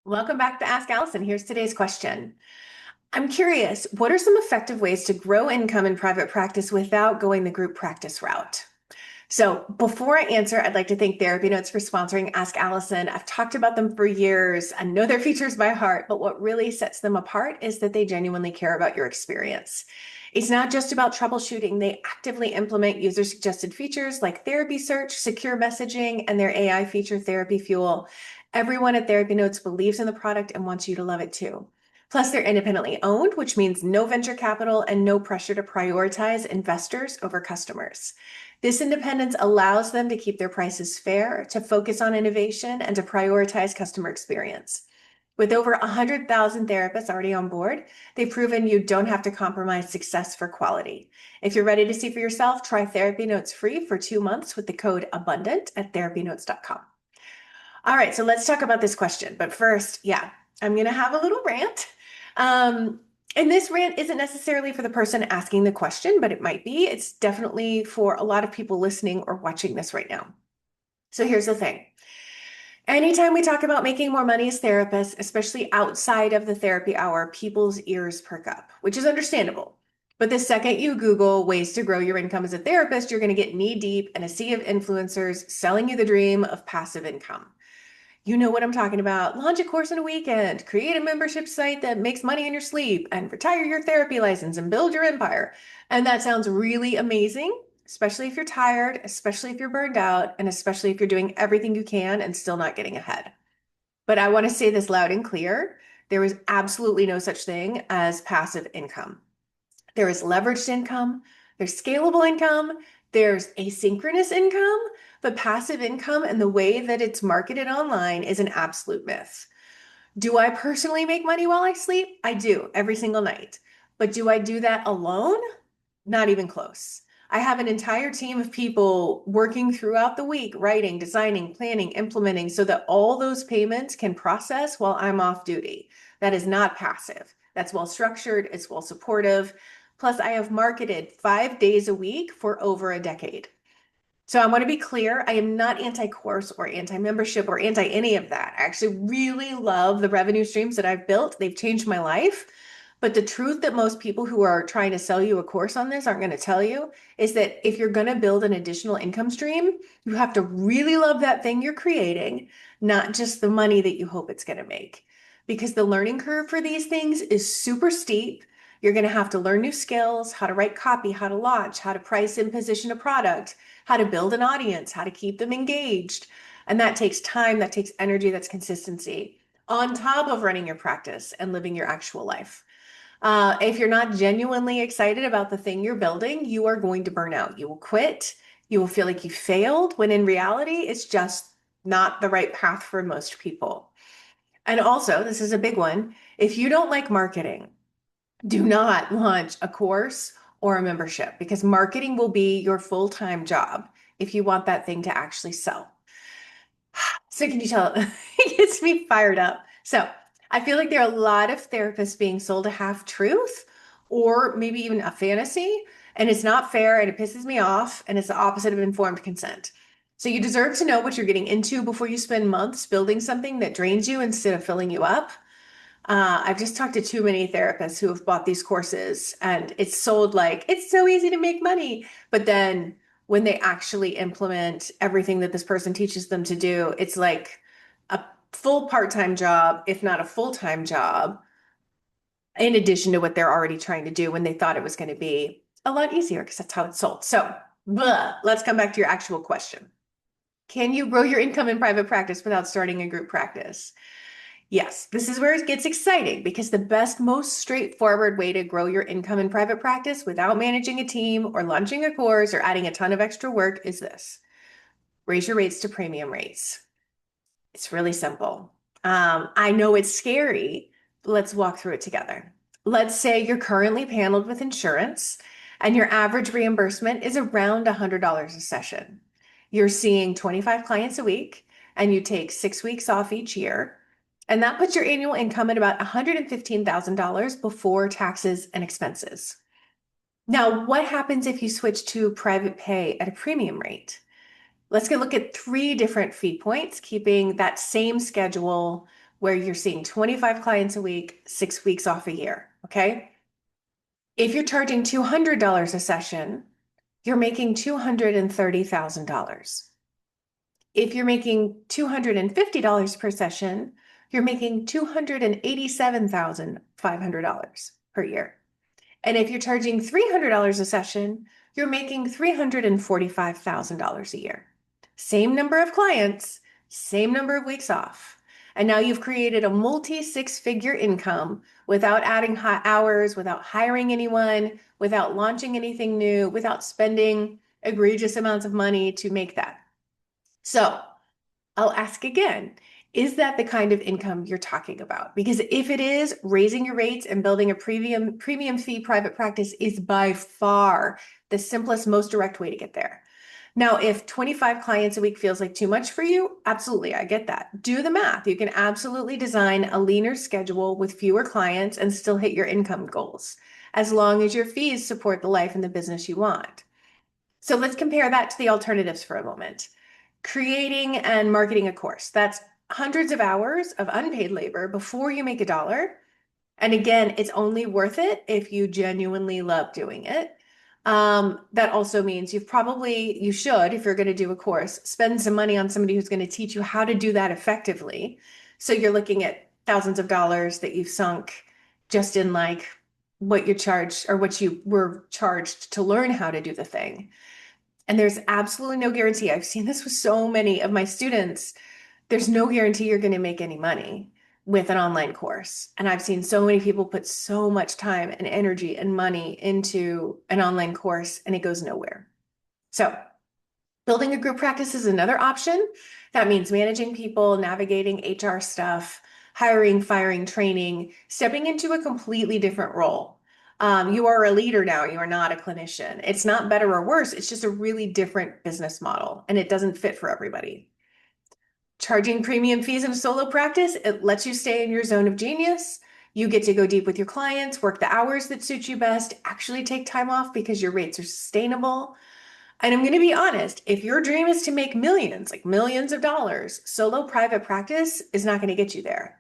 Welcome back to Ask Allison. Here's today's question. I'm curious, what are some effective ways to grow income in private practice without going the group practice route? So, before I answer, I'd like to thank Therapy Notes for sponsoring Ask Allison. I've talked about them for years. I know their features by heart, but what really sets them apart is that they genuinely care about your experience. It's not just about troubleshooting, they actively implement user suggested features like therapy search, secure messaging, and their AI feature Therapy Fuel. Everyone at Therapy Notes believes in the product and wants you to love it too. Plus, they're independently owned, which means no venture capital and no pressure to prioritize investors over customers. This independence allows them to keep their prices fair, to focus on innovation, and to prioritize customer experience. With over 100,000 therapists already on board, they've proven you don't have to compromise success for quality. If you're ready to see for yourself, try Therapy Notes free for 2 months with the code ABUNDANT at therapynotes.com. All right, so let's talk about this question. But first, I'm going to have a little rant. Um, and this rant isn't necessarily for the person asking the question, but it might be. It's definitely for a lot of people listening or watching this right now. So here's the thing. Anytime we talk about making more money as therapists, especially outside of the therapy hour, people's ears perk up, which is understandable. But the second you Google ways to grow your income as a therapist, you're going to get knee deep in a sea of influencers selling you the dream of passive income. You know what I'm talking about. Launch a course in a weekend, create a membership site that makes money in your sleep, and retire your therapy license and build your empire. And that sounds really amazing, especially if you're tired, especially if you're burned out, and especially if you're doing everything you can and still not getting ahead. But I want to say this loud and clear. There is absolutely no such thing as passive income. There is leveraged income, there's scalable income, there's asynchronous income, but passive income and the way that it's marketed online is an absolute myth. Do I personally make money while I sleep? I do every single night. But do I do that alone? Not even close. I have an entire team of people working throughout the week, writing, designing, planning, implementing so that all those payments can process while I'm off duty. That is not passive. That's well structured, it's well supportive. Plus, I have marketed 5 days a week for over a decade. So I want to be clear, I am not anti-course or anti-membership or anti any of that. I actually really love the revenue streams that I've built. They've changed my life. But the truth that most people who are trying to sell you a course on this aren't going to tell you is that if you're going to build an additional income stream, you have to really love that thing you're creating, not just the money that you hope it's going to make. Because the learning curve for these things is super steep. You're going to have to learn new skills, how to write copy, how to launch, how to price and position a product, how to build an audience, how to keep them engaged. And that takes time, that takes energy, that's consistency on top of running your practice and living your actual life. If you're not genuinely excited about the thing you're building, you are going to burn out. You will quit. You will feel like you failed when in reality, it's just not the right path for most people. And also, this is a big one. If you don't like marketing, do not launch a course or a membership because marketing will be your full-time job if you want that thing to actually sell. So can you tell? It gets me fired up. So I feel like there are a lot of therapists being sold a half truth or maybe even a fantasy, and it's not fair and it pisses me off, and it's the opposite of informed consent. So you deserve to know what you're getting into before you spend months building something that drains you instead of filling you up. I've just talked to too many therapists who have bought these courses and it's sold like it's so easy to make money. But then when they actually implement everything that this person teaches them to do, it's like a full part-time job, if not a full-time job, in addition to what they're already trying to do when they thought it was going to be a lot easier because that's how it's sold. So, let's come back to your actual question. Can you grow your income in private practice without starting a group practice? Yes, this is where it gets exciting because the best, most straightforward way to grow your income in private practice without managing a team or launching a course or adding a ton of extra work is this. Raise your rates to premium rates. It's really simple. I know it's scary, but let's walk through it together. Let's say you're currently paneled with insurance and your average reimbursement is around $100 a session. You're seeing 25 clients a week and you take 6 weeks off each year. And that puts your annual income at about $115,000 before taxes and expenses. Now, what happens if you switch to private pay at a premium rate? Let's go look at three different fee points, keeping that same schedule where you're seeing 25 clients a week, 6 weeks off a year. Okay. If you're charging $200 a session, you're making $230,000. If you're making $250 per session, you're making $287,500 per year. And if you're charging $300 a session, you're making $345,000 a year. Same number of clients, same number of weeks off. And now you've created a multi-six-figure income without adding hours, without hiring anyone, without launching anything new, without spending egregious amounts of money to make that. So I'll ask again, is that the kind of income you're talking about? Because if it is, raising your rates and building a premium fee private practice is by far the simplest, most direct way to get there. Now, if 25 clients a week feels like too much for you, absolutely, I get that. Do the math. You can absolutely design a leaner schedule with fewer clients and still hit your income goals, as long as your fees support the life and the business you want. So let's compare that to the alternatives for a moment. Creating and marketing a course. That's hundreds of hours of unpaid labor before you make a dollar. And again, it's only worth it if you genuinely love doing it. That also means you should, if you're going to do a course, spend some money on somebody who's going to teach you how to do that effectively. So you're looking at thousands of dollars that you've sunk just in like what you charged or what you were charged to learn how to do the thing. And there's absolutely no guarantee. I've seen this with so many of my students. There's no guarantee you're going to make any money with an online course. And I've seen so many people put so much time and energy and money into an online course and it goes nowhere. So building a group practice is another option. That means managing people, navigating HR stuff, hiring, firing, training, stepping into a completely different role. You are a leader now. You are not a clinician. It's not better or worse. It's just a really different business model and it doesn't fit for everybody. Charging premium fees in a solo practice, it lets you stay in your zone of genius. You get to go deep with your clients, work the hours that suit you best, actually take time off because your rates are sustainable. And I'm going to be honest, if your dream is to make millions, like millions of dollars, solo private practice is not going to get you there.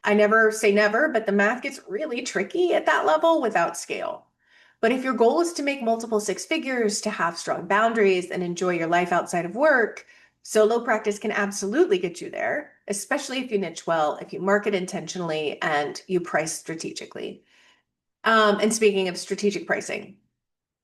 I never say never, but the math gets really tricky at that level without scale. But if your goal is to make multiple six figures, to have strong boundaries and enjoy your life outside of work, solo practice can absolutely get you there, especially if you niche well, if you market intentionally, and you price strategically. And speaking of strategic pricing,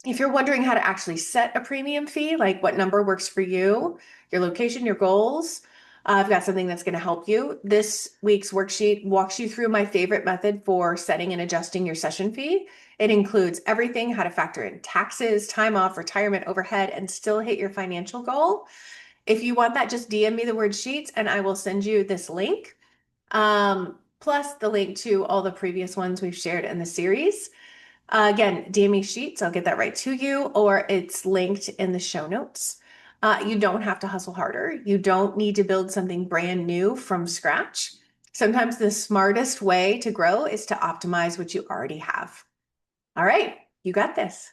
if you're wondering how to actually set a premium fee, like what number works for you, your location, your goals, I've got something that's going to help you. This week's worksheet walks you through my favorite method for setting and adjusting your session fee. It includes everything, how to factor in taxes, time off, retirement, overhead, and still hit your financial goal. If you want that, just DM me the word sheets and I will send you this link, plus the link to all the previous ones we've shared in the series. Again, DM me sheets, I'll get that right to you, or it's linked in the show notes. You don't have to hustle harder. You don't need to build something brand new from scratch. Sometimes the smartest way to grow is to optimize what you already have. All right, you got this.